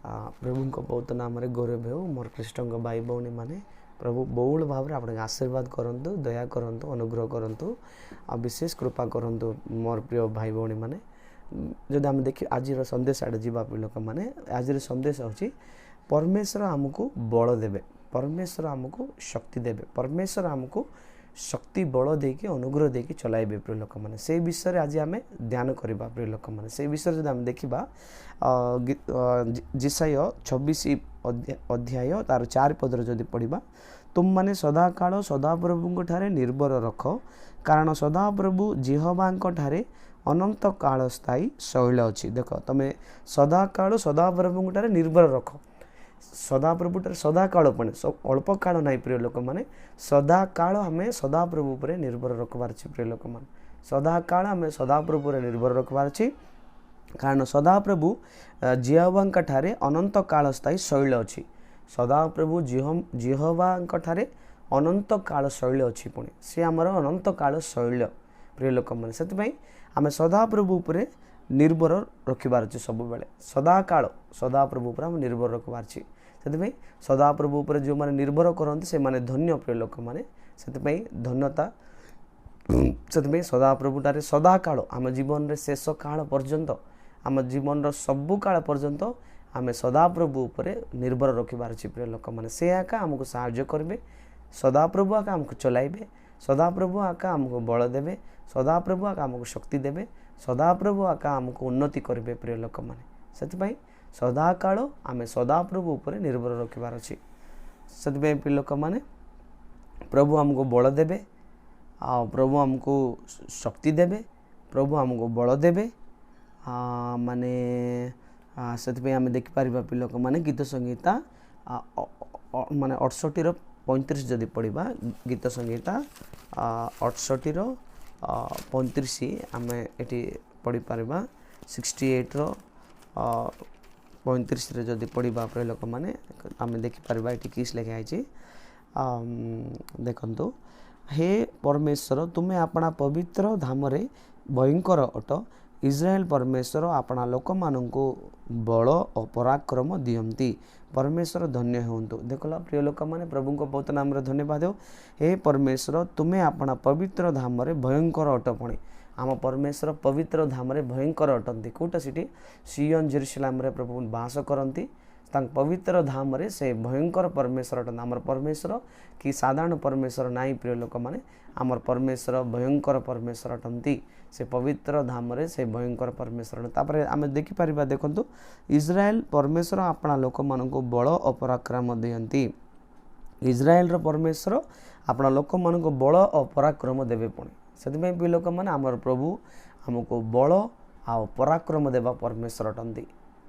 प्रभु को बहुत नाम गौरव हो मोर कृष्ण भाई भौणी मैंने प्रभु बहुल भाव में आपको आशीर्वाद करंतु दया करंतु अनुग्रह करंतु आ विशेष कृपा करंतु मोर प्रिय भाई भौणी मैंने जदि आम देखिए आज संदेश आड़े जीवा लोक मैंने आज संदेश होची परमेश्वर आमको बल देवे परमेश्वर आमको शक्ति देवे परमेश्वर आमको शक्ति बल देकी अनुग्रह देकी चलाइबे प्रिय लोक मैंने से विषय आज आम ध्यान करवा प्रिय लोक मैंने से विषय जब आम देखा जिसाय 26 अध्याय तार 4 पदर जदि पढ़ा तुम माने सदाकाल सदाप्रभु ठारे निर्भर रख कारण सदाप्रभु जिहवांक ठारे अनंत काल स्थायी शैल अच्छी देख तुम सदाकाल सदाप्रभु ठारे निर्भर रख सदाप्रभु सदाकाल पड़े अल्प काल ना प्रिय लोक मैंने सदाकाल आम सदाप्रभु पर निर्भर रखबार प्रिय लोक मैंने सदाकाल आम सदाप्रभु पर निर्भर रखबार कारण सदाप्रभु जिहवांक ठारे अनंत काल स्थायी शैल अच्छी सदाप्रभु जिहवांक ठारे अनंत काल शैल अच्छी पुणी सी आमर अनंत काल शैल प्रिय लोक मैंने से आम सदाप्रभु पर निर्भर रखबार सब बेले सदाकाल सदाप्रभु पर आम निर्भर रखबार से सदाप्रभु पर जो मैंने निर्भर करते से माने धन्य प्रिय लोक मैंने से धन्यता से सदाप्रभु ठारे सदाकाल आम जीवन रे शेष काल पर्यंत आम जीवन सबु काल पर्यंत आम सदाप्रभु पर निर्भर रखबार प्रिय लोक मैंने से आका आमको साहाय्य करेंगे सदाप्रभु आका आमको चलाइबे सदाप्रभु आका आमको बल देवे सदाप्रभु आका आमको शक्ति देवे सदाप्रभु आका आमको उन्नति करेंगे प्रिय लोक मैंने से सदाकाल आम सदाप्रभु पर निर्भर रखबार अच्छी से प्रिय लोक मैंने प्रभु आमको बल देवे आ प्रभु आमको शक्ति देवे प्रभु आमको बल देवे माने से आम देखिपार प्रिय लोक मैंने गीत संहिता माने 68:35 जदि पढ़ा गीत संहिता 68:35 आम ये पढ़ी पार 68:35 जदि पढ़ा प्रिय लोक मैंने आम देखिपार ये किस लिखाई देखु हे परमेश्वर तुम्हें अपना पवित्र धाम रे भयंकर अट इस्राएल परमेश्वर अपना लोक मानू बल और पराक्रम दियंती परमेश्वर धन्य होंतु देखला प्रिय लोक मैंने प्रभु को बहुत नाम धन्यवाद हो हे परमेश्वर तुम्हें अपना पवित्र धाम रे भयंकर अट पुणी आम परमेश्वर पवित्र धाम रे भयंकर अटंती कौटा सीटी सियन जेरुसलेम रे प्रभु बास करती पवित्र धाम रे से भयंकर परमेश्वर अटंती आमर परमेश्वर कि साधारण परमेश्वर नाई प्रिय लोक मैंने आमर परमेश्वर भयंकर परमेश्वर अटंती से पवित्र धाम रे से भयंकर परमेश्वर तापर आम देखिपार देखु इस्राएल परमेश्वर अपना लोक मानू बल और पराक्रम दियंती इस्राएल परमेश्वर अपना लोक मानू बल और पराक्रम देवे पुणी से प्रिय लोक मैंने आमर प्रभु आमको बल आ पराक्रम देवा परमेश्वर अटंती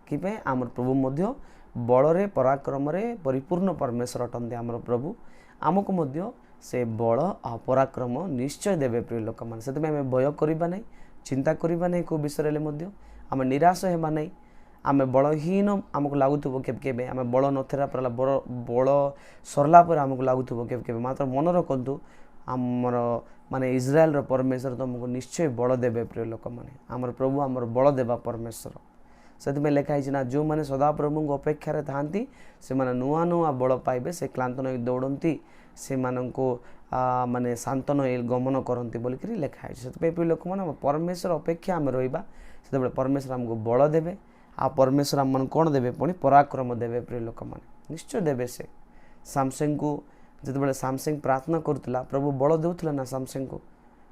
कि आमर प्रभु मध्य बल रे पराक्रम रे परिपूर्ण परमेश्वर अटंती आमर प्रभु आमको मध्य से बल आ पराक्रम निश्चय देवे प्रिय लोक मैंने से आम भय करवा नहीं चिंता करवा नहीं को विषय आम निराश होगा नहीं आम बलहीन आमको लगुव के आम बल नथिला पर बल सरला पर आमको लगुव के मात्र मन रखु आमर माने इस्राएल परमेश्वर तुमको निश्चय बल देवे प्रिय लोक मैंने आमर प्रभु आमर बल देवा परमेश्वर से लिखाई ना जो मैंने सदाप्रभु को अपेक्षा था से माने नुआ नुआ बल पाइबे से क्लांत नहीं दौड़ती से मानको माने शांतन गमन करती बोलिक लिखाई से प्रिय लोक मैंने परमेश्वर अपेक्षा आम रहा से परमेश्वर आमको बल देवे आ परमेश्वर आम कौन देवे पुणी पराक्रम देवे प्रिय लोक मैंने निश्चय देवे से सामसेंग को जिते सामसेंग प्रार्थना करुला प्रभु बल देउथिला ना सामसेंग को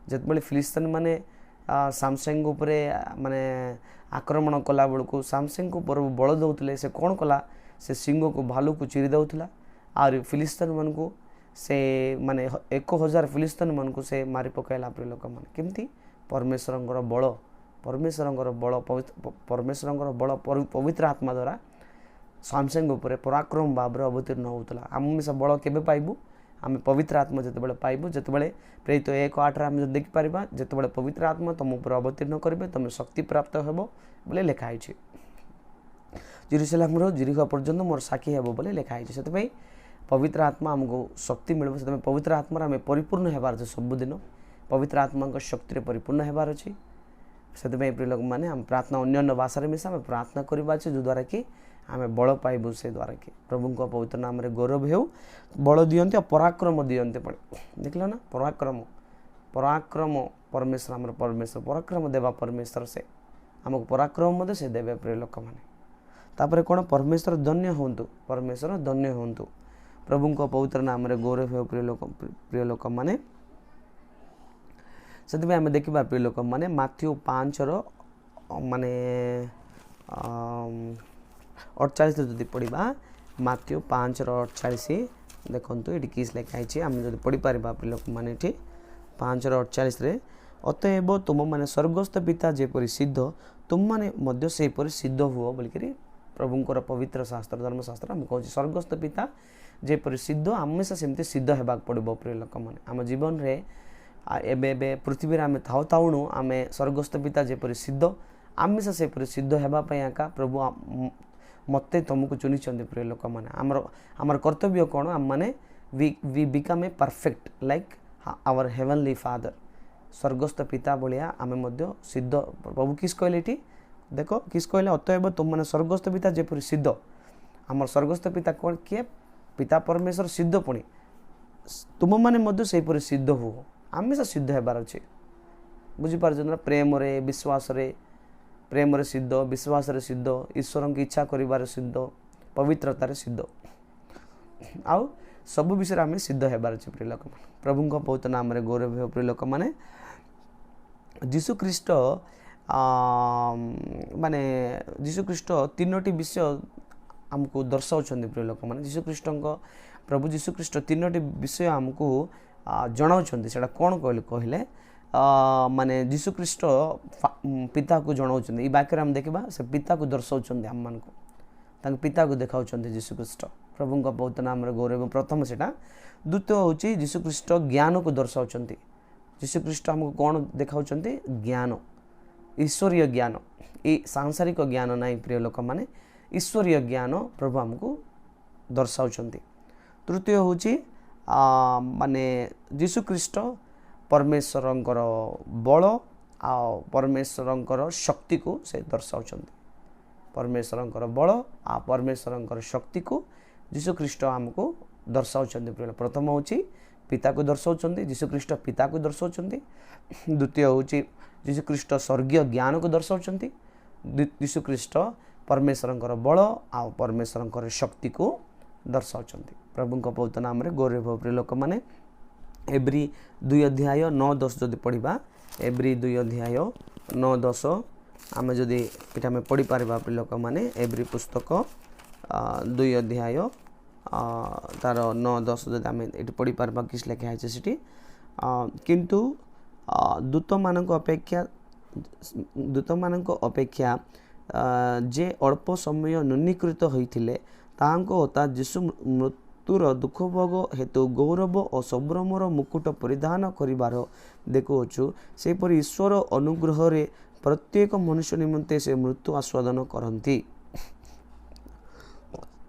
जिते फिलिस्तीन माने सामसेंग उपरे माने आक्रमण कला बेलू सामसेंग को प्रभु बल देउथिले से कौन कला से सिंह को भालू को चिरी देउथिला और फिलिस्तीन मन को से माने 1000 फिलिस्तीन मन को से मारी पकाइला प्रिय लोक मैंने केमती परमेश्वर बल परमेश्वर बल पवित्र आत्मा द्वारा सामसेंग उपर पराक्रम भाव अवतीर्ण होता आम से बल के पाइबू आम पवित्र आत्मा जिते पाइबू जिते प्रेरित 1:8 आम देखिपार जिते पवित्र आत्मा तुम उपर अवतीर्ण करेंगे तुम शक्ति प्राप्त हे बोले लिखाई जेरुसलेम जिरिको पर्यंत मोर साक्षी हे बोले लिखाई से पवित्र आत्मा आमको शक्ति मिल से पवित्र आत्मा आम परिपूर्ण होबार सबुदिन पवित्र आत्मा शक्ति परिपूर्ण होबार अच्छी से प्रिय लोक मैंने आम प्रार्थना अन्य भाषा मिसा आम प्रार्थना करवा जो द्वारा कि आमे बल पाइबू से द्वारा कि प्रभु को पवित्र नाम रे गौरव हेउ बल दियंते और पराक्रम दियंते पड़े देखल ना पराक्रम पराक्रम परमेश्वर आमर परमेश्वर पराक्रम देवा परमेश्वर से आमको पराक्रम मध्य से देवे प्रिय लोक मैंने तापर कौन परमेश्वर धन्य हूँ परमेश्वर धन्य हूँ प्रभु को पवित्र नाम रे गौरव हेउ प्रिय लोक मैंने से आम देखा प्रिय लोक मैंने माथ्यू 5 माने 48 जदि पढ़ा माथ्यू 5:48 देखो ये किस लिखाई आम जब पढ़ी पार प्रिय लोक मैंने ये 5:48 अतएव तुम मैंने स्वर्गस्थ पिता जेपरी सिद्ध तुम मैंने सेपरी सिद्ध हुओ बोलिक प्रभुंर पवित्र शास्त्र धर्मशास्त्र आम कह स्वर्गस्थ पिता जेपरी सिद्ध हमेशा सेमती सिद्ध होगाक पड़ो प्रिय लोक मैंने आम जीवन में एबे पृथ्वी आम थाउ थाउणु आम स्वर्गस्थ पिता जेपरी सिद्ध हमेशा सेपरी सिद्ध होगापाई आका प्रभु मत तुमको चुनी प्रिय लोक मैंने आमर कर्तव्य कौन आम मैंने we become a perfect like our heavenly father स्वर्गस्थ पिता भाया आम सिद्ध प्रभु किस कहले ये देख किस कहले अतएव तुम मैंने स्वर्गस्थ पिता जेपरी सिद्ध आमर स्वर्गस्थ पिता कौन किए पिता परमेश्वर सिद्ध पुणी तुम मैंने सेपरी सिद्ध हो हमेशा सिद्ध होबार अच्छे बुझीपार ना प्रेम रे विश्वास रे प्रेम रे सिद्ध विश्वास रे सिद्ध ईश्वर की इच्छा करिबार सिद्ध पवित्रतार सिद्ध आउ सब विषय आम सिद्ध होबार अच्छे प्रिय लोक प्रभु को पवित्र नाम रे गौरव हो प्रिय लोक मैंने जीशु ख्रीष्ट माने जीशु ख्रीष्ट 3टी विषय आमको दर्शाउछन्ति प्रिय लोक मैंने जीशु ख्रीष्ट प्रभु जीशु ख्रीष्ट 3टी विषय आमको जनाउछन्ति सेटा कौन कहले माने जीशु ख्रीष्ट पिता को जनाउछन्ति ई वाक्य आम देखा से पिता को दर्शाउछन्ति आम मान को पिता को देखाउछन्ति जीशु ख्रीष्ट प्रभु का पवित्र नाम रे गौरव प्रथम सेटा द्वितीय होची जीशु ख्रीष्ट ज्ञान को दर्शाउछन्ति जीशु ख्रीष्ट हमको कौन देखाउछन्ति ज्ञान ईश्वरीय ज्ञान ये सांसारिक ज्ञान नाई प्रिय लोक माने ईश्वरीय ज्ञान प्रभु हमको दर्शाउछन्ति तृतीय होची माने जीशु ख्रीष्ट परमेश्वरंकर बल आ परमेश्वरंकर शक्ति को से दर्शाउछन्ति परमेश्वरंकर बल आ परमेश्वरंकर शक्ति को जीशु ख्रीष्ट हमको दर्शाउछन्ति प्रिय प्रथम होची पिता को दर्शाउछन्ति जीशु ख्रीष्ट पिता को दर्शाउछन्ति द्वितीय होची जीशु ख्रीष्ट स्वर्गीय ज्ञान को दर्शाउछन्ति जीशु ख्रीष्ट परमेश्वरंकर बल आ परमेश्वरंकर शक्ति को दर्शाउछन्ति प्रभु को पवित्र नाम रे गौरव प्रिय लोक माने एब्री 2:9-10 जदि पढ़ा एब्री 2:9-10 आम जदि ये पढ़ी पार प्रिय लोक मैंने एब्री पुस्तक 2 तार 9-10 जब आम ये पढ़ी पार किस लिखाई से किंतु दूत मानक अपेक्षा जे अल्प समय न्यूनीकृत होते तांको जीशु मृत्युर दुख भोग हेतु गौरव और संभ्रमर मुकुट परिधान करिबार देखुछु सेपरि ईश्वर अनुग्रह रे प्रत्येक मनुष्य निमंते से मृत्यु आस्वादन करती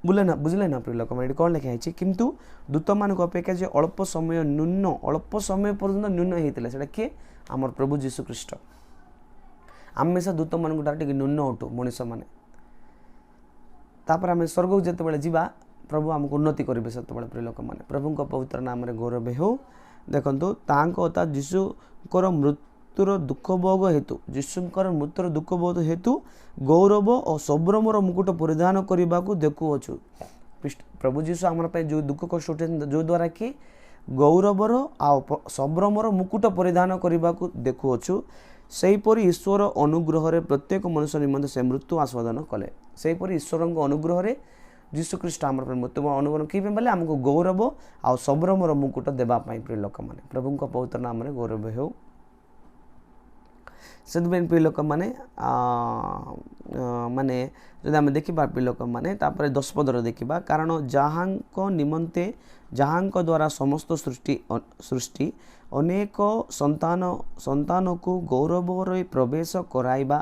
बुझले ना प्रिय लोक मैंने कौन लिखाई किंतु दूत मान अपेक्षा जे अल्प समय न्यून अल्प समय पर्यंत न्यून होता है किए आमर प्रभु जीशु ख्रीष्ट हमेशा दूत मान न्यून उठू मनीष मैंने तापर आम स्वर्ग को जिते जावा प्रभु आमको उन्नति करेंगे से प्रिय लोक मैंने प्रभु को पवित्र नाम रे गौरव हो देखु ताकता जीशुकर मृत्युर दुख भोग हेतु जीशुकर मृत्युर दुख भोग हेतु गौरव और संभ्रमर मुकुट परिधान करने को देखुअछु प्रभु जीशु आम जो दुख कष्ट उठे जो द्वारा कि गौरवर आ संभ्रमर मुकुट परिधान करने को देखुअछु सेहीपरि ईश्वर अनुग्रह रे प्रत्येक मनुष्य निमंते से मृत्यु आस्वादन कले सेहीपरि ईश्वर अनुग्रह रे जीशु ख्रीष्ट आम मृत्यु अनुग्रह कि बोले आमको गौरव आ संभ्रमर मुकुट देवाई प्रिय लोक मैंने प्रभु को पवित्र नाम रे गौरव हो से प्रिय लोक मैंने माने जब आम देखा प्रिय लोक मैंने 10 पदर देखा कारण जहाँ निमंते जहाँ द्वारा समस्त सृष्टि अनेक संतान को गौरव प्रवेश कराइबा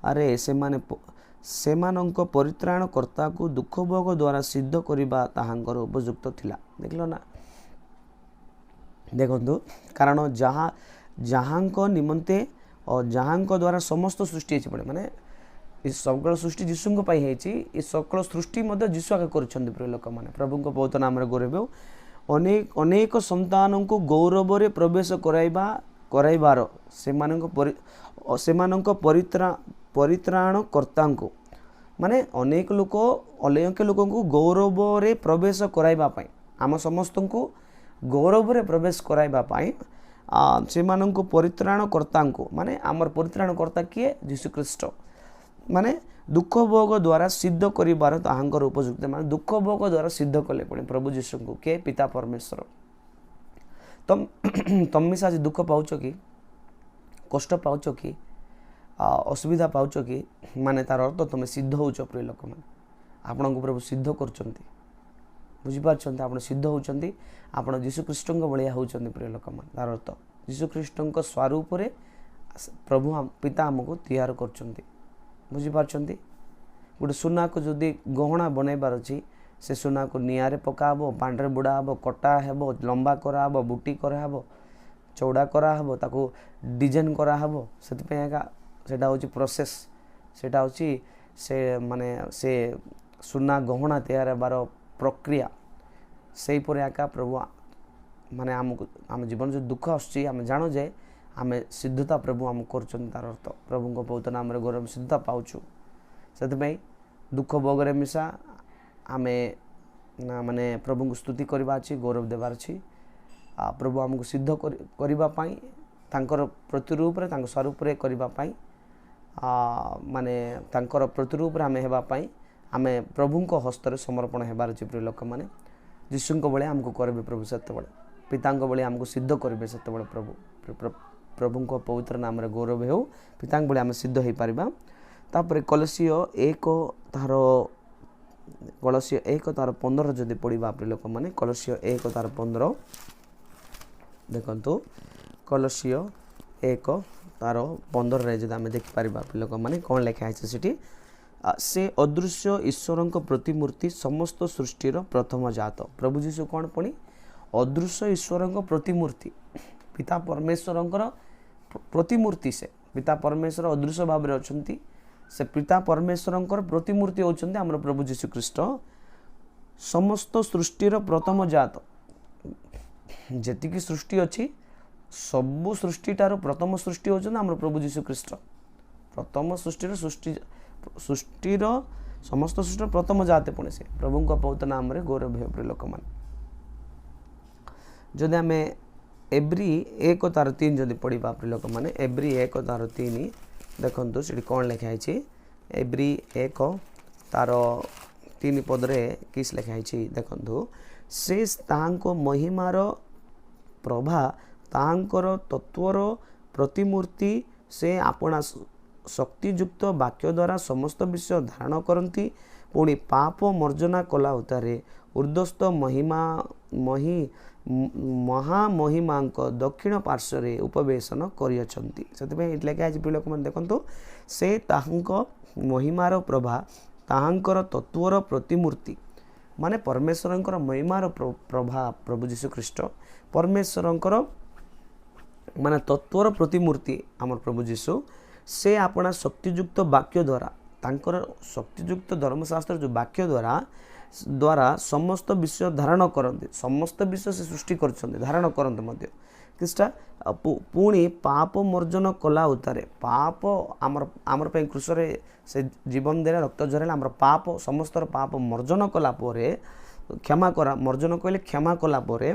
अरे सेमानंक परित्राण कर्ता को दुख भोग द्वारा सिद्ध करने ताहांकर उपयुक्त थिला देखल ना देखो कारण जहाँ निमंते और जहाँ द्वारा समस्त सृष्टि पड़े माने सकल सृष्टि जीशु ये सकल सृष्टि जीशु आगे कर प्रिय लोक मैंने प्रभु बहुत नाम गौरव अनेक अनेक संतान को गौरव रे प्रवेश कराइबार परित्राणकर्ता को माने अनेक लोक को गौरव रे प्रवेश कराइबा पाई आम समस्त को गौरव रे प्रवेश कराइबा पाई से परित्राणकर्ता को माने आमर परित्राणकर्ता किए जीशु ख्रीष्ट माने दुख भोग द्वारा सिद्ध करिबार ताहांकर उपयुक्त माने दुख भोग द्वारा सिद्ध कले पुणी प्रभु जीशु को के पिता परमेश्वर तुम मिसा आज दुख पाउछ कि कष्ट पाउछ कि असुविधा पाउछ कि माने तार अर्थ तुम सिद्ध होउछ प्रिय लोक माने आपन को प्रभु सिद्ध करचंती बुझी पारछंती आपण सिद्ध होउचंती आपण जीशु ख्रीष्टଙ୍କ भलिया होउचंती प्रिय लोक माने तार अर्थ जीशु ख्रीष्टଙ୍କ स्वरूप रे प्रभु पिता हमको तैयार करचंती बुझी पारछंती गोटे सुना को जदि गहना बनैबार अछि से सुना को नियारे पकाबो पांडरे बुड़ा हबो कटा हेबो लंबा करा हबो बुटी करा हबो चौड़ा करा हबो ताको डिजाइन करा हबो सेति पे एका सेटा होची प्रोसेस सेटा होची से माने से सुना गहना तैयार बार प्रक्रिया सेही परे एका प्रभु माने आम जीवन जो दुख आछी आम जानो जे आम सिद्धता प्रभु आम करछन तार अर्थ प्रभु को बहुत नाम रे गौरव सिद्धता पाउछु सेति दुख भोगरे मिसा आमे माने प्रभु को स्तुति करबा अछि गौरव देबार अछि प्रभु हमको सिद्ध करबा पाई तांकर प्रतिरूप रे तांकर स्वरूप रे करबा पाई माने तांकर प्रतिरूप रे आमे हेबा पाई आमे प्रभु को हस्त रे समर्पण हेबार अछि प्रिय लोक माने जीशु को बळे हमको करबे प्रभु सत्य बळे पिता को बळे हमको सिद्ध करबे सत्य बळे प्रभु को पवित्र नाम रे गौरव हो पिता बळे आमे सिद्ध हे परिबा तापर कलसियो 1 तार 15 जदि पढ़ा प्रिय लोक मैंने कलसियो 1 तार 15 देखु कलसियो 1 तार 15 रे जदि आमे देखिपर प्रिय लोक मैंने कौन लिखा है से अदृश्य ईश्वर प्रतिमूर्ति समस्त सृष्टिर प्रथम जात प्रभु जीशु कौन पुणी अदृश्य ईश्वर प्रतिमूर्ति पिता परमेश्वर प्रतिमूर्ति से पिता परमेश्वर अदृश्य भाव में अच्छा से पिता परमेश्वर प्रतिमूर्ति होचंती हमर प्रभु जीशु ख्रीष्ट समस्त सृष्टिर प्रथम जात जेति की सृष्टि अछि सबु सृष्टिटार प्रथम सृष्टि होचंती हमर प्रभु जीशु ख्रीष्ट प्रथम सृष्टिर सृष्टिर समस्त सृष्टिर प्रथम जाते पुणे से प्रभु को पवित्र नाम रे गौरव हे प्रिय लोक मान जदि आमे एब्री 1 तार 3 जदि पढ़िबा प्रिय लोक माने एब्री 1 तार 3 देखो से कौन लिखाई एब्री 1 तार 3 पदरे किस लिखाई देखो से तांको महिमार प्रभा तांकर तत्वर प्रतिमूर्ति से आपना शक्तियुक्त वाक्य द्वारा समस्त विषय धारण करती पुणी पाप मर्जना कला उतारे ऊर्ध्वस्थ महामहिमा दक्षिण पार्श्व उपवेशन करियछंती सेतबे लिखा है लोक मन देखंतु से ताहांको महिमार प्रभा ताहांकर तत्वर प्रतिमूर्ति माने परमेश्वरंकर महिमार प्रभा प्रभु जीशु ख्रीष्ट परमेश्वरंकर माने तत्वर प्रतिमूर्ति आमर प्रभु जीशु से अपना शक्तियुक्त वाक्य द्वारा तांकर शक्तियुक्त धर्मशास्त्र जो वाक्य द्वारा समस्त विषय धारण करते समस्त विषय से सृष्टि करछन्ते धारण करते मध्य किस्टा पुणी पाप मर्जन कला उतारे पाप आमर पे क्रूसरे से जीवन देला रक्त झरेला आमर पाप समस्त पाप मर्जन कला परे क्षमा करा मर्जन कहले क्षमा कला परे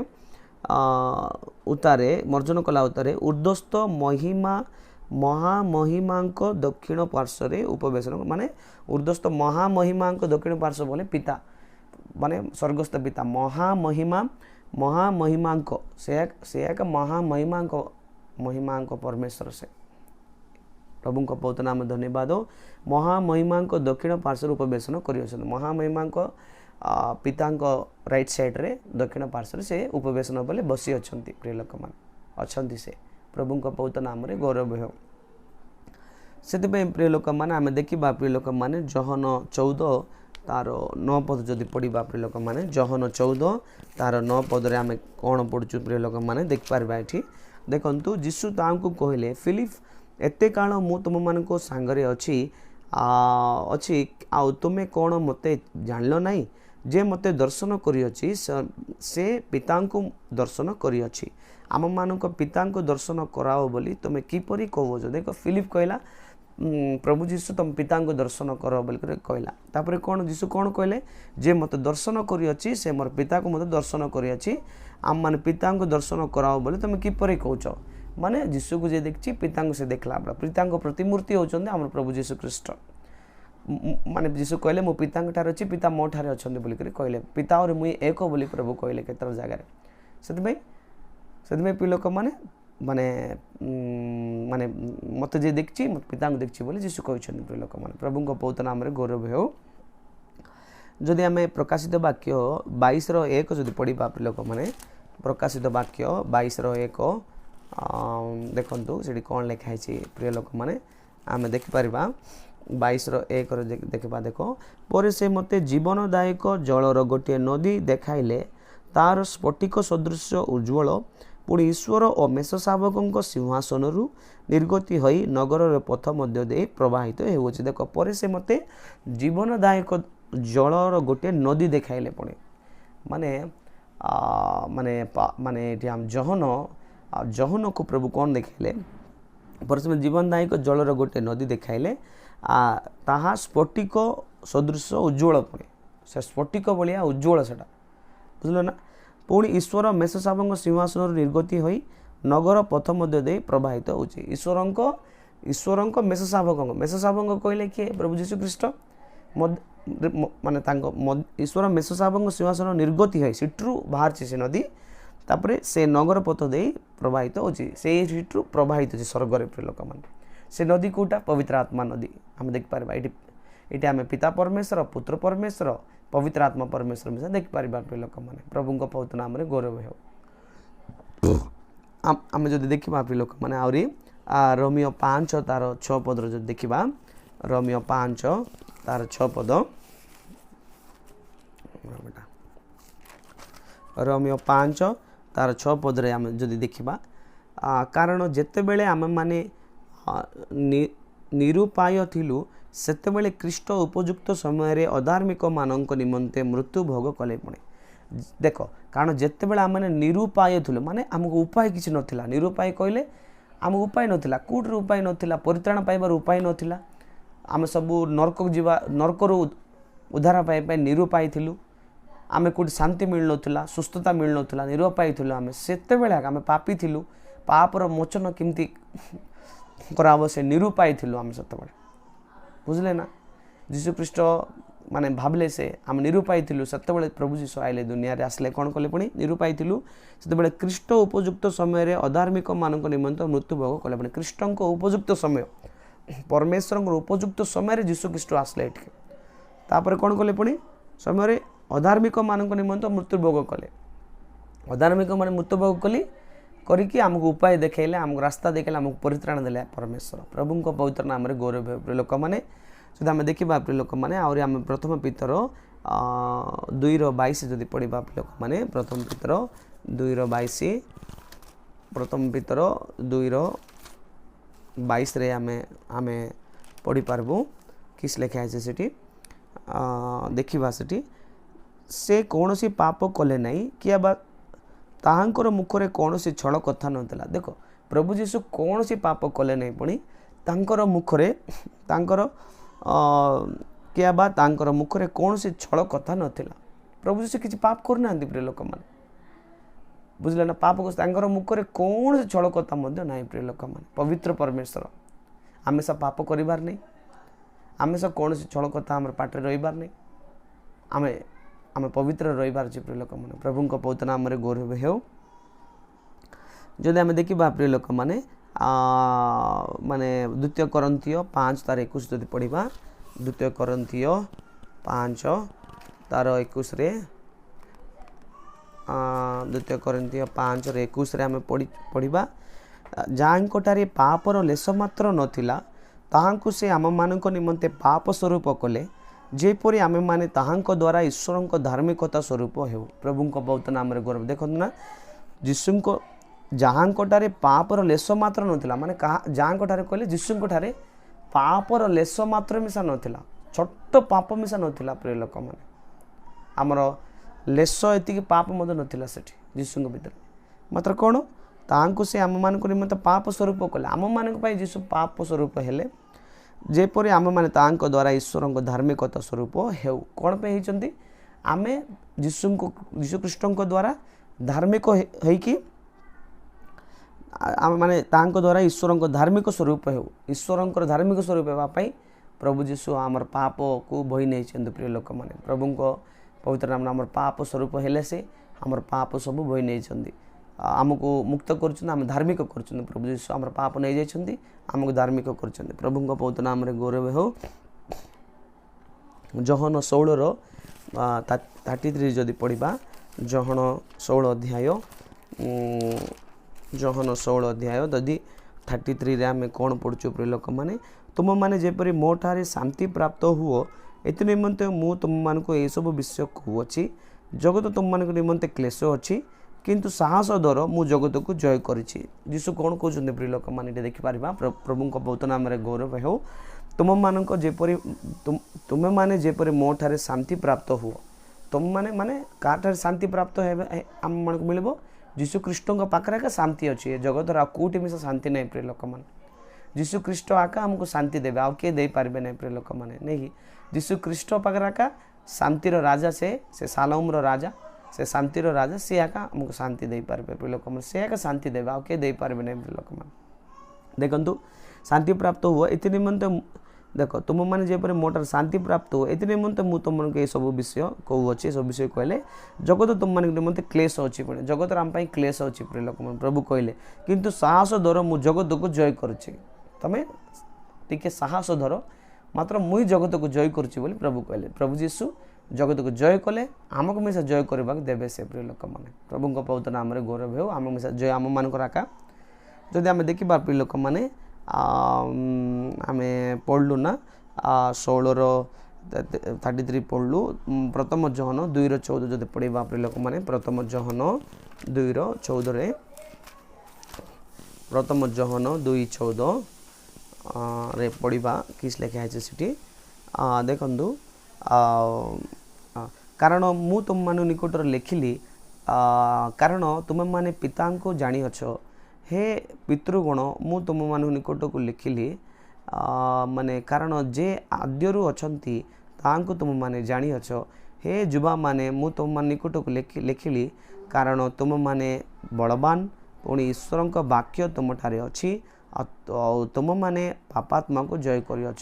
उतारे मर्जन कला उतारे ऊर्ध्वस्थ महिमा महामहिमांक दक्षिण पार्श्व उपवेशन माने ऊर्ध्वस्थ महामहिमांक दक्षिण पार्श्व बोले पिता माने स्वर्गस्थ पिता महामहिमांक से एक महिमांक परमेश्वर से प्रभु को बहुत नाम धन्यवाद महामहिमांक दक्षिण पार्श्व उपवेशन कर महामहिमांक पिता राइट साइड रे दक्षिण पार्श्व से उपवेशन बोले बसी अच्छा प्रिय लोक मान अच्छा से प्रभु को बहुत नाम रे गौरव हो से प्रिय लोक मैंने आम देखा प्रिय लोक मैंने जहन 14 तार 9 पद जदि पढ़ा प्रिय लोक मैंने जहन 14 तार 9 पदरे आम कौन पढ़ु प्रिय लोक मैंने देखिपार ये देखु जीशु तांको कहले फिलिप एते काल मु तुम मान सांगरे अच्छी ଅଛି ଆଉ ତୁମେ କ'ଣ ମୋତେ ଜାଣିଲ ନାହିଁ ଯେ ମୋତେ ଦର୍ଶନ କରିଅଛି ସେ ପିତାଙ୍କୁ ଦର୍ଶନ କରିଅଛି। ଆମମାନଙ୍କ ପିତାଙ୍କୁ ଦର୍ଶନ କରାଅ ବୋଲି ତୁମେ କିପରି କହୁଛ। ଦେଖ ଫିଲିପ କହିଲା ପ୍ରଭୁ ଯୀଶୁ ତୁମ ପିତାଙ୍କୁ ଦର୍ଶନ କର ବୋଲିକରି କହିଲା। ତାପରେ କ'ଣ ଯୀଶୁ କ'ଣ କହିଲେ ଯେ ମୋତେ ଦର୍ଶନ କରିଅଛି ସେ ମୋର ପିତାକୁ ମୋତେ ଦର୍ଶନ କରିଅଛି। ଆମମାନେ ପିତାଙ୍କୁ ଦର୍ଶନ କରାଅ ବୋଲି ତୁମେ କିପରି କହୁଛ। ମାନେ ଯୀଶୁକୁ ଯେ ଦେଖିଛି ପିତାଙ୍କୁ ସେ ଦେଖିଲା ବେଳେ ପିତାଙ୍କ ପ୍ରତିମୂର୍ତ୍ତି ହେଉଛନ୍ତି ଆମର ପ୍ରଭୁ ଯୀଶୁ ଖ୍ରୀଷ୍ଟ। ମାନେ ଯୀଶୁ କହିଲେ ମୁଁ ପିତାଙ୍କ ଠାରେ ଅଛି ପିତା ମୋ ଠାରେ ଅଛନ୍ତି ବୋଲିକରି କହିଲେ। ପିତା ଆହୁରି ମୁଇଁ ଏକ ବୋଲି ପ୍ରଭୁ କହିଲେ କେତେଟା ଜାଗାରେ। ସେଥିପାଇଁ ପ୍ରିୟ ଲୋକମାନେ ମାନେ ମାନେ ମୋତେ ଯିଏ ଦେଖିଛି ମୋତେ ପିତାଙ୍କୁ ଦେଖିଛି ବୋଲି ଯୀଶୁ କହିଛନ୍ତି। ପ୍ରିୟ ଲୋକମାନେ ପ୍ରଭୁଙ୍କ ପବିତ୍ର ନାମରେ ଗୌରବ ହେଉ। ଯଦି ଆମେ ପ୍ରକାଶିତ ବାକ୍ୟ 22:1 ଯଦି ପଢ଼ିବା ପ୍ରିୟ ଲୋକମାନେ ପ୍ରକାଶିତ ବାକ୍ୟ 22:1 ଦେଖନ୍ତୁ ସେଠି କ'ଣ ଲେଖା ହେଇଛି ପ୍ରିୟ ଲୋକମାନେ ଆମେ ଦେଖିପାରିବା 22:1 ଦେଖିବା। ଦେଖ ପରେ ସେ ମୋତେ ଜୀବନଦାୟକ ଜଳର ଗୋଟିଏ ନଦୀ ଦେଖାଇଲେ ତାର ସ୍ଫଟିକ ସଦୃଶ ଉଜ୍ଜ୍ୱଳ ପୁଣି ଈଶ୍ୱର ଓ ମେଷ ଶାବକଙ୍କ ସିଂହାସନରୁ ନିର୍ଗତି ହୋଇ ନଗରର ପଥ ମଧ୍ୟ ଦେଇ ପ୍ରବାହିତ ହେଉଅଛି। ଦେଖ ପରେ ସେ ମୋତେ ଜୀବନଦାୟକ ଜଳର ଗୋଟିଏ ନଦୀ ଦେଖାଇଲେ। ପୁଣି ମାନେ ମାନେ ଏଠି ଆମ ଜହନକୁ ପ୍ରଭୁ କ'ଣ ଦେଖାଇଲେ ପରେ ସେ ଜୀବନଦାୟକ ଜଳର ଗୋଟିଏ ନଦୀ ଦେଖାଇଲେ ତାହା ସ୍ଫଟିକ ସଦୃଶ ଉଜ୍ଜ୍ୱଳ। ପୁଣି ସେ ସ୍ଫଟିକ ଭଳିଆ ଉଜ୍ଜ୍ୱଳ ସେଟା ବୁଝିଲ ନା। ପୁଣି ଈଶ୍ୱର ମେଷ ଶାବକଙ୍କ ସିଂହାସନରୁ ନିର୍ଗତି ହୋଇ ନଗର ପଥ ମଧ୍ୟ ଦେଇ ପ୍ରବାହିତ ହେଉଛି। ଈଶ୍ୱରଙ୍କ ମେଷ ଶାବକଙ୍କ କହିଲେ କିଏ ପ୍ରଭୁ ଯୀଶୁ ଖ୍ରୀଷ୍ଟ। ମାନେ ତାଙ୍କ ଈଶ୍ୱର ମେଷ ଶାବକଙ୍କ ସିଂହାସନ ନିର୍ଗତି ହୋଇ ସେଠୁ ବାହାରିଛି ସେ ନଦୀ। ତାପରେ ସେ ନଗର ପଥ ଦେଇ ପ୍ରବାହିତ ହେଉଛି। ସେଇଠୁ ପ୍ରବାହିତ ହେଉଛି ସ୍ୱର୍ଗରେ ପ୍ରିୟ ଲୋକମାନେ। ସେ ନଦୀ କେଉଁଟା ପବିତ୍ର ଆତ୍ମା ନଦୀ ଆମେ ଦେଖିପାରିବା। ଏଠି ଆମେ ପିତା ପରମେଶ୍ୱର ପୁତ୍ର ପରମେଶ୍ୱର ପବିତ୍ର ଆତ୍ମା ପରମେଶ୍ୱର ମିଶା ଦେଖିପାରିବା ପ୍ରିୟ ଲୋକମାନେ। ପ୍ରଭୁଙ୍କ ପବିତ୍ର ନାମରେ ଗୌରବ ହେଉ। ଆମେ ଯଦି ଦେଖିବା ପ୍ରିୟ ଲୋକମାନେ ଆହୁରି ରୋମିଓ 5 ତାର 6 ପଦର ଯଦି ଦେଖିବା ରୋମିଓ 5 ତାର 6 ପଦ ରୋମିଓ 5 ତାର 6 ପଦରେ ଆମେ ଯଦି ଦେଖିବା କାରଣ ଯେତେବେଳେ ଆମେମାନେ ନିରୁପାୟ ଥିଲୁ ସେତେବେଳେ ଖ୍ରୀଷ୍ଟ ଉପଯୁକ୍ତ ସମୟରେ ଅଧାର୍ମିକମାନଙ୍କ ନିମନ୍ତେ ମୃତ୍ୟୁ ଭୋଗ କଲେ। ପୁଣି ଦେଖ କାରଣ ଯେତେବେଳେ ଆମେ ନିରୁପାୟ ଥିଲୁ ମାନେ ଆମକୁ ଉପାୟ କିଛି ନଥିଲା। ନିରୁପାୟ କହିଲେ ଆମକୁ ଉପାୟ ନଥିଲା। କେଉଁଠିର ଉପାୟ ନଥିଲା ପରିତ୍ରାଣ ପାଇବାର ଉପାୟ ନଥିଲା। ଆମେ ସବୁ ନର୍କରୁ ଉଦ୍ଧାର ପାଇବା ପାଇଁ ନିରୁପାୟ ଥିଲୁ। ଆମେ କେଉଁଠି ଶାନ୍ତି ମିଳୁନଥିଲା ସୁସ୍ଥତା ମିଳୁନଥିଲା ନିରୁପାୟ ଥିଲୁ। ଆମେ ସେତେବେଳେ ଆମେ ପାପୀ ଥିଲୁ। ପାପର ମୋଚନ କେମିତି କରାହବ ସେ ନିରୁପାୟ ଥିଲୁ ଆମେ ସେତେବେଳେ ବୁଝିଲେ ନା। ଯୀଶୁଖ୍ରୀଷ୍ଟ ମାନେ ଭାବିଲେ ସେ ଆମେ ନିରୁପାୟ ଥିଲୁ ସେତେବେଳେ ପ୍ରଭୁ ଯୀଶୁ ଆଇଲେ ଦୁନିଆରେ ଆସିଲେ କ'ଣ କଲେ ପୁଣି ନିରୁପାୟ ଥିଲୁ ସେତେବେଳେ ଖ୍ରୀଷ୍ଟ ଉପଯୁକ୍ତ ସମୟରେ ଅଧାର୍ମିକମାନଙ୍କ ନିମନ୍ତେ ମୃତ୍ୟୁ ଭୋଗ କଲେ। ପୁଣି ଖ୍ରୀଷ୍ଟଙ୍କ ଉପଯୁକ୍ତ ସମୟ ପରମେଶ୍ୱରଙ୍କର ଉପଯୁକ୍ତ ସମୟରେ ଯୀଶୁଖ୍ରୀଷ୍ଟ ଆସିଲେ ଏଠିକି। ତାପରେ କ'ଣ କଲେ ପୁଣି ସମୟରେ ଅଧାର୍ମିକମାନଙ୍କ ନିମନ୍ତେ ମୃତ୍ୟୁ ଭୋଗ କଲେ। ଅଧାର୍ମିକମାନେ ମୃତ୍ୟୁ ଭୋଗ କରିକି ଆମକୁ ଉପାୟ ଦେଖାଇଲେ ଆମକୁ ରାସ୍ତା ଦେଖାଇଲେ ଆମକୁ ପରିତ୍ରାଣ ଦେଲେ ପରମେଶ୍ୱର। ପ୍ରଭୁଙ୍କ ପବିତ୍ର ନାମରେ ଗୌରବ ପ୍ରିୟ ଲୋକମାନେ। ଯଦି ଆମେ ଦେଖିବା ପ୍ରିୟ ଲୋକମାନେ ଆହୁରି ଆମେ ପ୍ରଥମ ପିତର 2:22 ଯଦି ପଢ଼ିବା ପ୍ରିୟ ଲୋକମାନେ ପ୍ରଥମ ପିତର 2:22ରେ ଆମେ ପଢ଼ିପାରିବୁ କିସ୍ ଲେଖା ହେଇଛି ସେଠି ଦେଖିବା। ସେଠି ସେ କୌଣସି ପାପ କଲେ ନାହିଁ କିଏ ବା ତାହାଙ୍କର ମୁଖରେ କୌଣସି ଛଳ କଥା ନଥିଲା। ଦେଖ ପ୍ରଭୁ ଯୀଶୁ କୌଣସି ପାପ କଲେ ନାହିଁ। ପୁଣି ତାଙ୍କର ମୁଖରେ ତାଙ୍କର ମୁଖରେ କୌଣସି ଛଳ କଥା ନଥିଲା। ପ୍ରଭୁ ଯୀଶୁ କିଛି ପାପ କରୁନାହାନ୍ତି ପ୍ରିୟ ଲୋକମାନେ ବୁଝିଲେ ନା। ପାପ ତାଙ୍କର ମୁଖରେ କୌଣସି ଛଳ କଥା ମଧ୍ୟ ନାହିଁ ପ୍ରିୟ ଲୋକମାନେ। ପବିତ୍ର ପରମେଶ୍ୱର ଆମେ ସହ ପାପ କରିବାର ନାହିଁ। ଆମେ ସହ କୌଣସି ଛଳ କଥା ଆମର ପାଟିରେ ରହିବାର ନାହିଁ। ଆମେ ପବିତ୍ର ରହିବାର ଅଛି ପ୍ରିୟ ଲୋକମାନେ। ପ୍ରଭୁଙ୍କ ପବିତ୍ର ନାମରେ ଗୌରବ ହେଉ। ଯଦି ଆମେ ଦେଖିବା ପ୍ରିୟ ଲୋକମାନେ ମାନେ 2 Corinthians 5 ତାର 21 ଯଦି ପଢ଼ିବା 2 Corinthians 5 ତାର 21ରେ 2 Corinthians 5:21 ଆମେ ପଢ଼ିବା ଯାହାଙ୍କଠାରେ ପାପର ଲେଶ ମାତ୍ର ନଥିଲା ତାହାଙ୍କୁ ସେ ଆମମାନଙ୍କ ନିମନ୍ତେ ପାପ ସ୍ୱରୂପ କଲେ ଯେପରି ଆମେମାନେ ତାହାଙ୍କ ଦ୍ୱାରା ଈଶ୍ୱରଙ୍କ ଧାର୍ମିକତା ସ୍ୱରୂପ ହେଉ। ପ୍ରଭୁଙ୍କ ପବିତ୍ର ନାମରେ ଗୌରବ। ଦେଖନ୍ତୁ ନା ଯୀଶୁଙ୍କ ଯାହାଙ୍କଠାରେ ପାପର ଲେଶ ମାତ୍ର ନଥିଲା ମାନେ ଯାହାଙ୍କଠାରେ କହିଲେ ଯୀଶୁଙ୍କଠାରେ पापर लेस मात्र मिशा नाला छोट पाप मिशा नाला प्रिय लोक मैंने आमर लेस एति पाप नाला से जीशु भितर मात्र कौन तांको से आम मान निमंत पाप स्वरूप कले आम मान जीशु पाप स्वरूप हेले जेपरी आम मैंने द्वारा ईश्वर को धार्मिकता स्वरूप हेउ कौन पे होती आम जीशु ख्रीष्ट द्वारा धार्मिक होइकी आम माने द्वारा ईश्वर को धार्मिक स्वरूप हो ईश्वर धार्मिक स्वरूप होगापाई प्रभु जीशु आमर पाप को बही नहीं प्रिय लोक मैंने प्रभु को पवित्र नाम आमर पाप स्वरूप हेले से आमर पाप सब बही नहीं आमको मुक्त कर धार्मिक कर प्रभु जीशु आमर पाप नहीं जाइए आमको धार्मिक कर प्रभु को पवित्र नाम गौरव हो जहन 16:33 जदि पढ़ा जहन 16 अध्याय जहन 16 अध्याय यदि 33 आम कौन पढ़ु प्रिय लोक मैंने तुम मैंने जेपरी मो ठारे शांति प्राप्त हुओ एति निमंते मु तुम मान को यह सब विषय कहूँगी जगत तुम मान निमंते क्लेश अच्छी किंतु साहस दर मु जगत को जय करिछि जीशु कौन कहते प्रिय लोक मैंने देखिपर प्रभु पवित्र नाम गौरव हो तुम मान जेपरी तुम मैंने जेपरी मो ठारे शांति प्राप्त हुओ तुम मैंने माने काठार शांति प्राप्त आम मान को मिल जीशु ख्रीष्ट पाखे का शांति अच्छी जगत कौटी मिसा शांति नहीं प्रिय लोक मैंने जीशु ख्रीष्ट आका हमको शांति देवे आउ किए दे पारे नहीं प्रिय लोक मैंने नहीं जीशु ख्रीष्ट पाखे आका शांतिर राजा से सालोम राजा से शांतिर राजा सी आका हमको शांति दे पारे प्रिय लोक मैंने से आका शांति देवे आउ किए दे पारे नहीं प्रिय लोक मैंने देखु शांति प्राप्त हुआ इति निमंते देख तुम मैंने जेपरी मोटर शांति प्राप्त हो एति निमंते मु तुम ये सब विषय कहूँ सब विषय कहले जगत तुम मान निमंते क्लेश अच्छी पुणी जगत आम क्लेश अच्छी प्रिय लोक प्रभु कहले किंतु साहस धर मु जगत को जय करुच्ची तमें टिके साहस धर मात्र मुई जगत को जय करुच्ची बोली प्रभु कहले प्रभु जीशु जगत को जय कले आमको मिसा जय करबा देवे से प्रिय लोक मैंने प्रभु को पवित्र नाम गौरव हो आम मिसा जय आम मान आका जदि आम देखा प्रिय लोक मैंने आम पढ़लु ना 16:33 पढ़लु प्रथम जहन 2:14 जब पढ़ा प्रिय लोक मैंने प्रथम जहन 2:14 प्रथम जहन 2:14 रे पढ़ा किस लिखा है सीटी देखु कारण मु तुम मान निकटर लिखिली कारण तुम मैंने पिता को जानी अछ हे पितृगण मु तुम मान निकट को लिखिली माने कारण जे आद्यरु अछंती तांको तुम माने जानी अछ हे जुबा माने मु तुम मान निकट को लिखिली कारण तुम माने बलवान पुणी ईश्वर वाक्य तुम ठारे अच्छी तुम माने पापात्मा को जय कर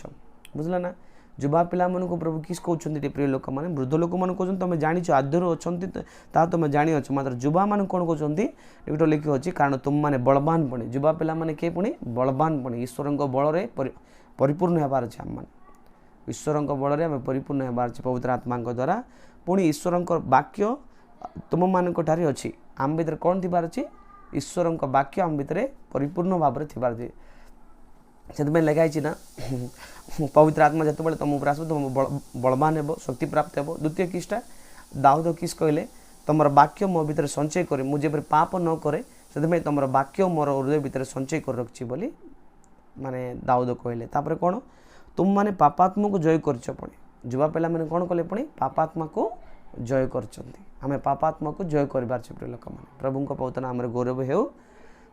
बुझल ना युवा पिला मन को प्रभु किस कहते प्रिय लोक मैंने वृद्ध लोक मान कहते तुम जाच आद्यर अच्छा तुम जानी अच्छ मात्र युवा मान कौन कहते एक लिखि अच्छी कारण तुम मैंने बलवान पुणी युवा पिला माने किए पुणी बलवान पुणी ईश्वर बल परिपूर्ण होबार अच्छे आम मैंने ईश्वर बल आम परिपूर्ण होबार अच्छे पवित्र आत्मा द्वारा पुणी ईश्वर वाक्य तुम मान अच्छी आम भर कौन थी अच्छी ईश्वर वाक्य आम भर परिपूर्ण भाव में थी से लिखाई ना पवित्र आत्मा जो तुम ऊपर आस तुम बलवान हो शक्ति प्राप्त हो द्वितीय किसटा दाऊद किस कहले तुम वाक्य मो भीतर संचय करे मुझे पाप न करे से तुम वाक्य मोर हृदय भीतर संचय कर रखी बोली माने दाऊद कहले तापर कौन तुम माने पापात्मा को जय करछ पुणी युवा पिला माने कौन कले पुणी पापात्मा को जय करछंती आमे पापात्मा को जय करबार छ प्रिय लोक माने प्रभु को पवित्र नाम रे गौरव हेउ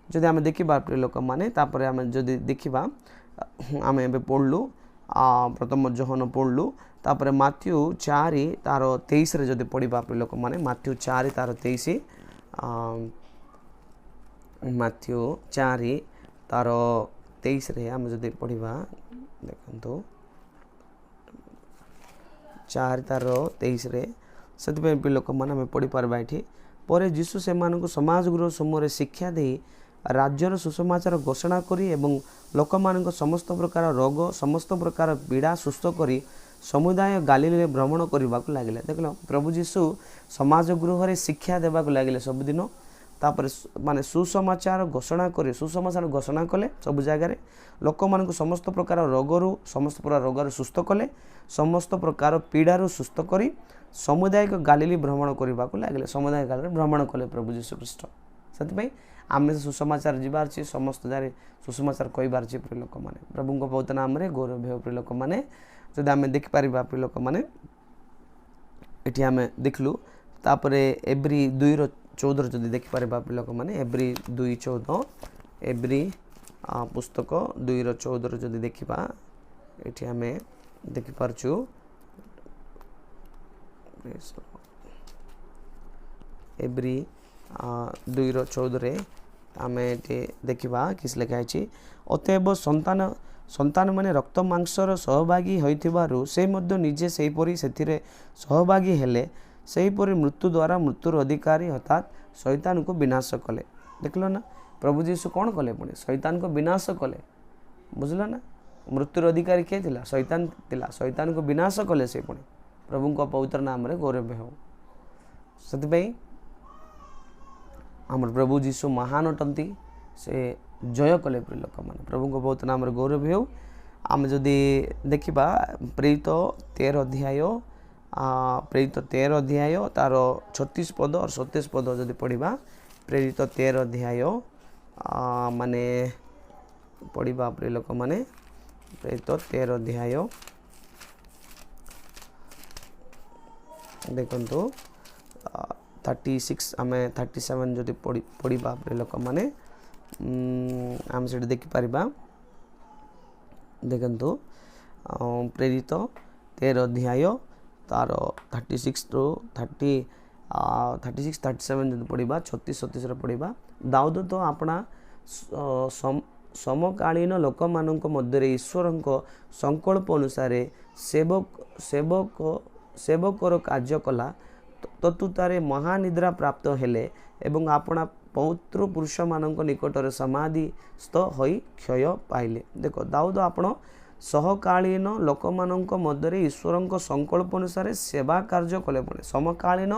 जदि आम देखा प्रिय लोक मैंने आम जदि देखा आम ए पढ़लु प्रथम जहन पढ़लु तापर माथ्यू 4 तार 23 रे जदि पढ़ा प्रिय लोक मैंने माथ्यू 4 तार 23 माथ्यू 4 तार 23 रे आम जदि पढ़ा देखो 4 तार 23 रे से प्रिय लोक मैंने पढ़ी पार्बा ये पर जीशु से समाज गृह समूह शिक्षा दे राज्यर सुसमाचार घोषणा करी एवं लोक मान समस्त प्रकार रोग समस्त प्रकार पीड़ा सुस्थ करी समुदाय गालीले भ्रमण करने को लगे देख प्रभु जीशु समाज गृह रे शिक्षा देवा लगे सबुदिन तापर माने सुसमाचार घोषणा करे सुसमाचार घोषणा कले सब जगार लोक मान समस्त प्रकार रोगरू समस्त प्रकार रोग सुस्थ कले समस्त प्रकार पीड़ारू सुस्थ करी समुदाय गालीली भ्रमण करने को लगे समुदाय गाली भ्रमण कले प्रभु जीशु ख्रीष्ट से आम सुसमाचार जीवार समस्त जगह सुसमाचार कहबार प्रिय लोक मैंने प्रभु बहुत नाम गौरव हो प्रिय लोक मैंने जदि आम देखिपर प्रिय लोक मैंने ये आम देखलु तापर एब्री 2:14 जदि देखिपर प्रिय लोक मैंने एब्री 2:14 एब्री पुस्तक 2:14 जदि देखा ये आम देखिपारचु एब्री 2:14 आम देखा किस लिखाई अतएव संतान माने रक्त मांसर सहभागी होइथिबारु से मध्य निजे सेहीपरि सेथिरे सहभागी हेले सेहीपरि मृत्यु द्वारा मृत्युर अधिकारी अर्थात शैतान को विनाश कले। देखल ना प्रभु जीशु कौन कले पुणी शैतान को विनाश कले बुझल ना मृत्युर अधिकारी किए थिला शैतान को विनाश कले से पुणी प्रभु को पवित्र नाम रे गौरव हो से आम प्रभु जीशु महान अटंती से जय कले प्रिय लोक मैंने प्रभु को बहुत नाम गौरव हो। आम जदि देखा प्रेरित 13 अध्याय तार 36 पद और 27 पद जदि पढ़ा प्रेरित 13 अध्याय माने पढ़ा प्रिय लोक मैंने प्रेरित 13 अध्याय देखु 36 आम 37 जदि पढ़ा प्रिय लोक मैंने आम से देखिपर देखु प्रेरित 13 अध्याय तार 36 ରୁ 37 जब पढ़ा 36-37 पढ़ा दाऊद तो अपना समकालीन लोक मानक मध्य ईश्वर संकल्प अनुसार सेवकर कार्य कला ततुतारे महानिद्रा प्राप्त हेले एवं अपना पौत्र पुरुष मानक निकटर समाधिस्थ होई क्षय पाइले। देखो दाऊद आपण सहकालीन लोक मानक मध्य ईश्वर संकल्प अनुसार सेवा कार्य कले पुणी समकालीन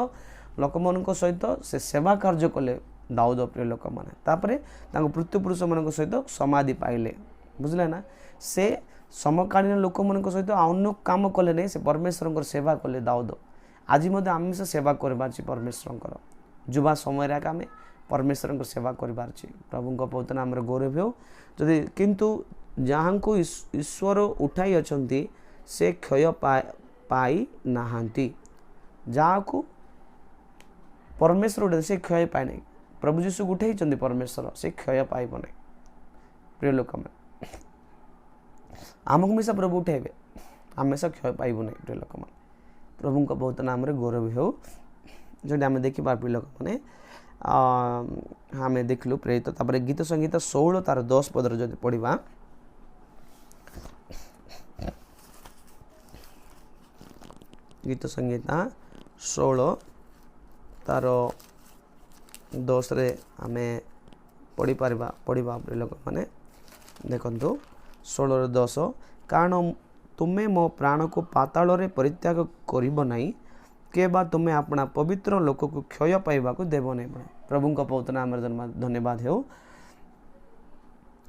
लोक मानक सहित से सेवा कार्य कले दाऊद प्रिय लोक मैंने तापरे पृथ्वी पुरुष मान सहित समाधि पाइले बुझले ना से समकालीन लोक मान सहित अन्य काम कले नहीं से परमेश्वर सेवा कले दाऊद आज आम सेवा करबार परमेश्वर युवा समय आम परमेश्वर सेवा करबार प्रभु बहुत नाम गौरव हो जदि किंतु जहाँ को ईश्वर उठाई अछंती से क्षय पाई नाहांती जहाँ को परमेश्वर उठे से क्षय पाए नहीं प्रभु जीशु उठे परमेश्वर से क्षय पाइब नहीं प्रिय लोक में आमको मिसा प्रभु उठेबे हमेशा क्षय पाइब नहीं प्रिय लोक में प्रभु का बहुत नाम गौरव हो जो आम देखा प्रिय लोक मैंने आम देखलु प्रेरित तापर गीत संगीत 16 तार 10 पदर जब पढ़ा गीत संगीत 16 तार 10 रे आम पढ़ी पारिबा प्रिय लोक मैंने देखु 16:10 कारण तुम्हें मो प्राण को पाताल रे परित्याग करिब नहीं के बा तुम्हें अपना पवित्र लोक को क्षय पाइबा को देव नहीं प्रभु का बहुत नाम धन्यवाद हो।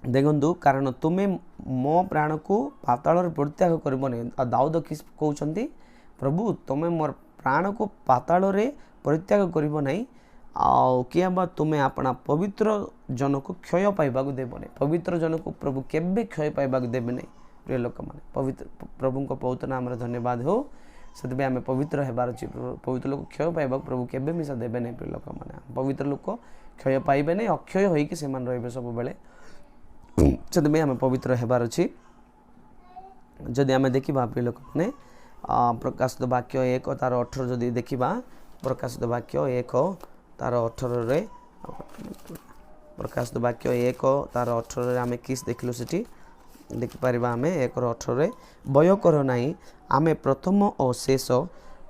देखु कारण तुम्हें मो प्राण को पाताल रे परित्याग करिब नहीं दाऊद किस कहउछंती प्रभु तुम्हें मोर प्राण को पाताल रे परित्याग करिब नहीं किया बा तुम्हें अपना पवित्र जन को क्षय पाइबा को देव नहीं पवित्र जन को प्रभु केबे क्षय पाइबा को देवे नहीं प्रिय लोक मैंने पवित्र प्रभु को बहुत नाम धन्यवाद हो से आम पवित्र होबार अच्छी पवित्र लोक क्षय पाइबा प्रभु केबे मिसा देवे नहीं प्रिय लोक मैंने पवित्र लोक क्षय पाइबे नहीं अक्षय होइकि से मान रहिबे सब बेले से आम पवित्र होबार अच्छी जदि आम देखा प्रिय लोक मैंने प्रकाशित वाक्य 1 तार 18 जदि देखा प्रकाशित वाक्य 1 तार 18 प्रकाशित वाक्य 1 तार 18 आम किस देखलु सेठी देखिपर आम 1:18 भय कर नहीं आमे प्रथम और शेष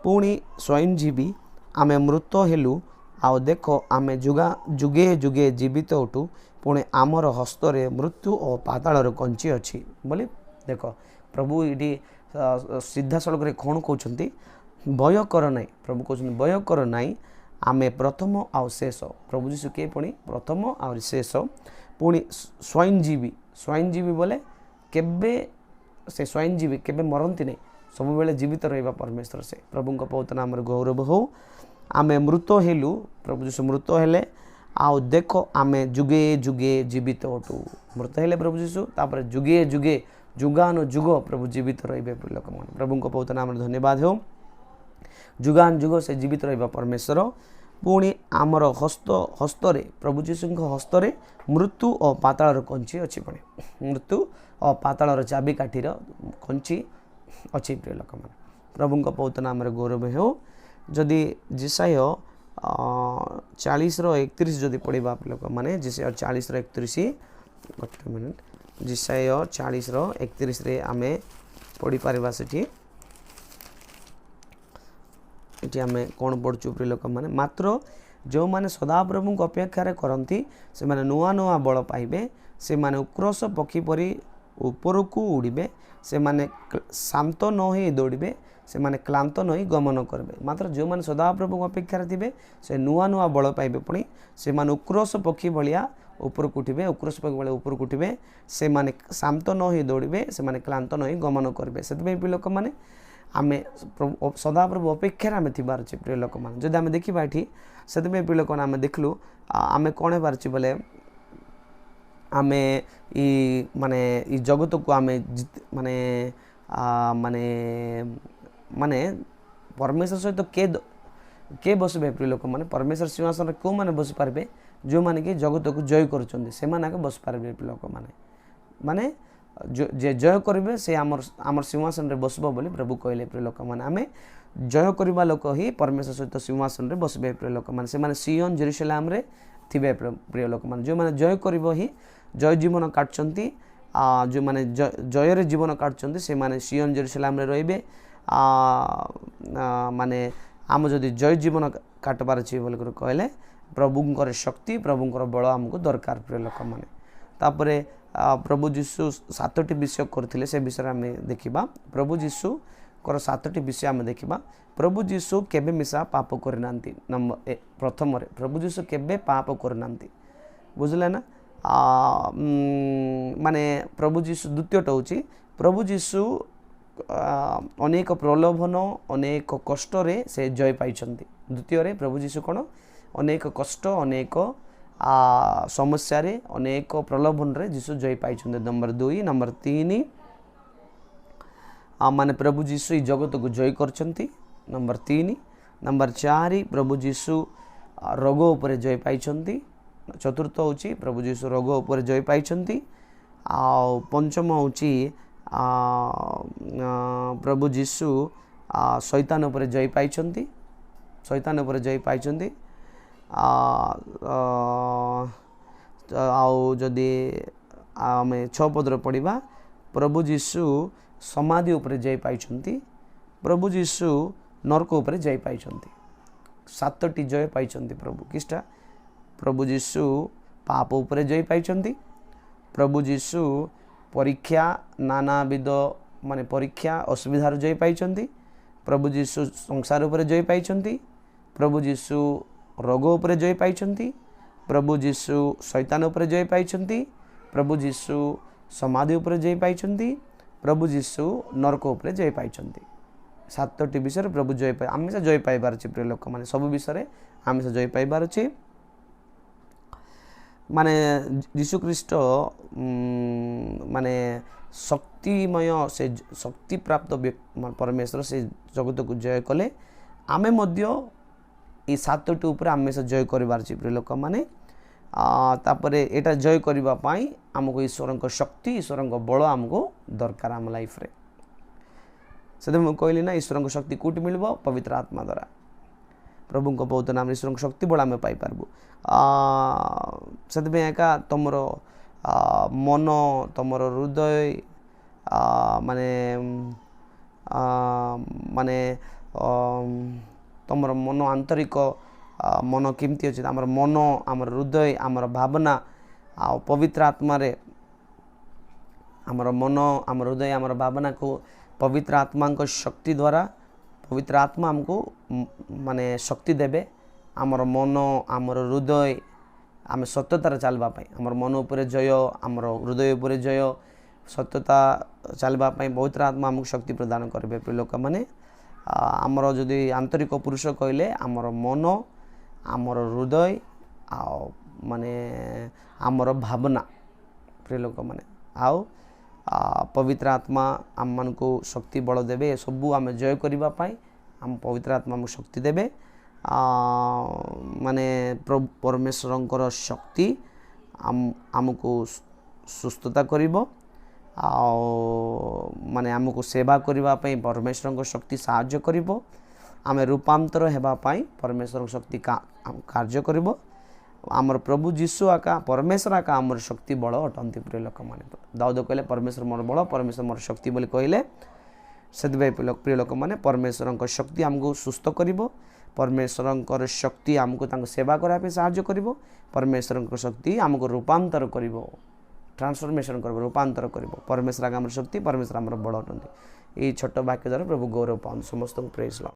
पुणी स्वयंजीवी आमे मृत हेलु आओ देख आमे जुगे जुगे जीवित उठू पुणे आमर हस्तरे मृत्यु और पातालर कंची अच्छी बोली देख प्रभु ये सीधा सड़क कौन कहते भय कर नहीं प्रभु कहते भय कर नहीं आमे प्रथम आउ शेष प्रभु जीशु किए पुणी प्रथम आ शेष पुणी स्वयंजीवी बोले केबे से स्वयंजीवी केबे मरती नहीं सब बेले जीवित रहा परमेश्वर से प्रभु का बहुत नाम गौरव हो आमे मृत हेलु प्रभु जीशु मृत हेले आउ देख आमे जुगे जुगे जीवित अटू मृत हेले प्रभु जीशु तापर जुगे जुगे जुगानु जुग प्रभु जीवित रहिबे लोक मन प्रभु को पवित्र नाम धन्यवाद हो जुगान जुग से जीवित रहिबा परमेश्वर पुणी आमर हस्तरे प्रभु जीशु हस्तरे मृत्यु और पाताल कंची अच्छी पुणी मृत्यु और पाताल चाबिकाठीर कंची अच्छी प्रिय लोक मैंने प्रभु पवित्र नाम गौरव हो जदि जिसाय 40:31 जदि पढ़ा लोक मैंने जिसाय 40:31 गोटे मिनिट जिसाय 40:31 रे आमे पढ़ी पारिबा सेठी ये आम कौन पढ़ु प्रिय लोक मैंने मात्र जो मैंने सदाप्रभु को अपेक्षा करती से माने नुआ नुआ बल पाइबे से माने उक्रस पक्षी परी ऊपर को उड़े से माने शांत न हो दौड़े से माने क्लांत न गमन करेंगे मात्र जो मैंने सदाप्रभु अपेक्षा थे से नुआ नुआ बल पाइबे पुणी से माने उक्रस पक्षी भाया ऊपर को उठे उक्रस पक्षी भाया ऊपर को उठे से माने शांत न हो दौड़े से माने क्लांत न गमन करेंगे से लोक मैंने आम सदाप्रभु अपेक्षा आम थीबार अच्छे प्रिय लोक मैंने जब आम देखा ये से प्रिय लोक आम देखलु आम कौन हो पार्छ बोले आम माने जगत को आम माने माने माने परमेश्वर सहित के बसबे प्रिय लोक मैंने परमेश्वर सिंहासन क्यों मैंने बस पारे जो मैंने कि जगत को जय कर बस पारे लोक मैंने माने जे जय करेंगे से आमर सिंहासन रे बसबो बोली प्रभु कहले प्रिय लोक मैंने आम जय करवा लोक ही परमेश्वर सहित सिंहासन रे बसबे प्रिय लोक मैंने से सियन जेरुसलेम रे थिबे प्रिय लोक मैंने जो मैंने जय करिवो ही जय जीवन काटचंती जो मैंने जय रे जीवन काटचंती से माने सियन जेरुसलेम रे रहिबे माने आम जदि जय जीवन काटबार अछि बोली कहले प्रभुंकर शक्ति प्रभुंकर बल आमको दरकार प्रिय लोक मैंने तापरे प्रभु जीशु 7टी विषय करथिले से विषय आम देखा प्रभु जीशु कर 7टी विषय आम देखा प्रभु जीशु केबे मिसा पाप करना नंबर प्रथम प्रभु जीशु केबे पाप करना बुझले ना माने प्रभु जीशु द्वितीयटा हूँ प्रभु जीशु अनेक प्रलोभन अनेक कष्ट रे से जय पाई द्वितीय प्रभु जीशु कौन अनेक कष्ट अनेक समस्या रे अनेक प्रलोभन रे जीशु जय पाई नंबर 2 नंबर 3 माने प्रभु जीशु ई जगत को जय करछंती नंबर 3 नंबर 4 प्रभु जीशु रोग उपर जय पाई चतुर्थ होची प्रभु जीशु रोग उपर जय पाई पंचम होची प्रभु जीशु शैतान उपर जय पाई शैतान उपर जय पाई आउ जदि आम 6 पदर पढ़ा प्रभु जीशु समाधि उपर जय पाई प्रभु जीशु नरक उपर जय पाई 7टी जय पाई प्रभु किस्टा प्रभु जीशु पाप उपर जय पाई प्रभु जीशु परीक्षा नानाविध माने परीक्षा असुविधार जय पाई प्रभु जीशु संसार उपर जय पाई प्रभु जीशु रोग उपर जय पाई प्रभु जीशु शैतान उपर जय पाई प्रभु जीशु समाधि उपर जय पाई प्रभु जीशु नरक उपर जय पाई 7टी विषय प्रभु जय पाई आम से जय पाइबार अछि प्रिय लोक माने सब विषय आम से जय पाइबार अछि माने यीशु ख्रीष्ट माने शक्तिमय से शक्ति प्राप्त परमेश्वर से जगत को जय कले आमे मध्य ये 7टी ऊपर आम से जय करबार अछि प्रिय लोक माने तापरे एटा जय करबा पाई हमको ईश्वर को शक्ति ईश्वर को बल हमको दरकार आम लाइफ रे से मुझे कहली ना ईश्वर को शक्ति कोटी मिलबो पवित्र आत्मा द्वारा प्रभु को बहुत नाम ईश्वर को शक्ति बल आम पाई पारबू से एका तुमर मन तुमर हृदय माने माने तुमर मन आंतरिक मन केमती अच्छे आमर मन आमर हृदय आमर भावना आ पवित्र आत्मा रे आमर मन आमर हृदय आमर भावना को पवित्र आत्मा को शक्ति द्वारा पवित्र आत्मा हमको माने शक्ति देबे आमर मन आमर हृदय आम सत्यतार चलवा आमर मन उपर जय आमर हृदय उपर जय सत्यता चलवा पवित्र आत्मा हमको शक्ति प्रदान करेंगे प्रिय लोक मैंने आमर जदि आंतरिक पुरुष कहले आमर मन आमर हृदय आ माने आमर भावना प्रिय लोक मैंने आउ पवित्र आत्मा आम मान को शक्ति बल देवे सबू आम जय करने आम पवित्र आत्मा आमको शक्ति देवे माने परमेश्वर शक्ति आमको सुस्थता करिबो माने आमको सेवा करने परमेश्वर शक्ति साहाय्य करिबो आम रूपांतर हेबापाई परमेश्वर शक्ति कार्य करिबो आमर प्रभु जीशु आका परमेश्वर आका आमर शक्ति बल अटंती प्रिय लोक मैंने दाऊद कहले परमेश्वर मोर बल परमेश्वर मोर शक्ति बोली कहले से प्रिय लोक मैंने परमेश्वर शक्ति आमको सुस्थ करिबो परमेश्वर शक्ति आमको सेवा करने साहाय्य करिबो परमेश्वर शक्ति आमको रूपांतर करिबो ट्रांसफॉर्मेशन करिबो रूपांतर करिबो परमेश्वर आमर शक्ति परमेश्वर आमर बल अटंती ये छोट वाक्य द्वारा प्रभु गौरव पाऊँ समस्त प्रेज लॉर्ड।